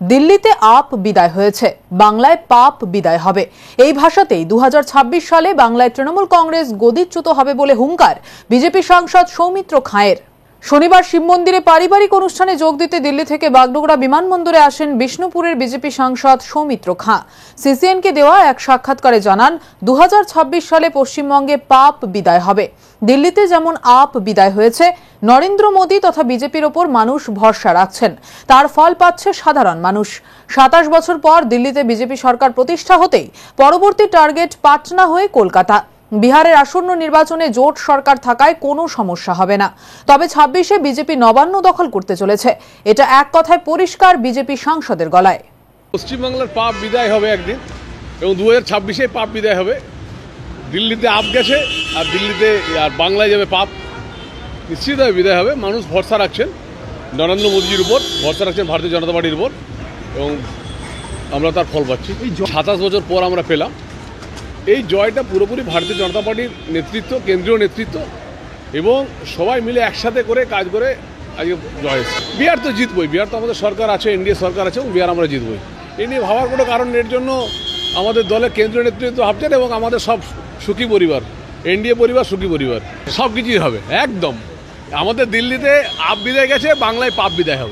দিল্লিতে আপ বিদায় হয়েছে, বাংলায় পাপ বিদায় হবে। এই ভাষাতেই 2026 সালে বাংলায় তৃণমূল কংগ্রেস গদিচ্যুত হবে বলে হুঙ্কার বিজেপি সাংসদ সৌমিত্র খাঁয়ের। শনিবার শিব মন্দিরে পারিবারিক অনুষ্ঠানে যোগ দিতে দিল্লি থেকে বাগডোগরা বিমানবন্দরে আসেন বিষ্ণুপুরের বিজেপি সাংসদ সৌমিত্র খাঁ। সিসিএনকে দেওয়া এক সাক্ষাৎকারে জানান, 2026 সালে পশ্চিমবঙ্গে পাপ বিদায় হবে। দিল্লিতে যেমন আপ বিদায় হয়েছে, নরেন্দ্র মোদী তথা বিজেপির ওপর মানুষ ভরসা রাখছেন, তার ফল পাচ্ছে সাধারণ মানুষ। 27 বছর পর দিল্লিতে বিজেপি সরকার প্রতিষ্ঠা হতেই পরবর্তী টার্গেট পাটনা হয়ে কলকাতা। বিহারের আসন্ন নির্বাচনে জোট সরকার থাকায় কোনো সমস্যা হবে না, তবে 26-এ বিজেপি নবান্ন দখল করতে চলেছে, এটা এক কথায় পরিষ্কার বিজেপি সাংসদের গলায়। পশ্চিমবাংলার পাপ বিদায় হবে একদিন, এবং 2026-এ পাপ বিদায় হবে। দিল্লিতে আপ গেছে, আর দিল্লিতে আর বাংলায় যাবে পাপ, নিশ্চিতভাবে বিদায় হবে। মানুষ ভরসা রাখছেন নরেন্দ্র মোদীজির উপর, ভরসা রাখছেন ভারতীয় জনতা পার্টির উপর, এবং আমরা তার ফল পাচ্ছি। 27 বছর পর আমরা পেলাম। এই জয়টা পুরোপুরি ভারতীয় জনতা পার্টির নেতৃত্ব, কেন্দ্রীয় নেতৃত্ব এবং সবাই মিলে একসাথে করে কাজ করে আজকে জয় এসেছে। বিহার তো জিতবই, বিহার তো আমাদের সরকার আছে, এনডিএ সরকার আছে, এবং বিহার আমরা জিতবই। এই নিয়ে ভাবার কোনো কারণ এর জন্য আমাদের দলের কেন্দ্রীয় নেতৃত্ব ভাবছেন, এবং আমাদের সব সুখী পরিবার, এনডিএ পরিবার, সুখী পরিবার, সব কিছুই হবে একদম। আমাদের দিল্লিতে আপ বিদায় গেছে, বাংলায় পাপ বিদায় হবে।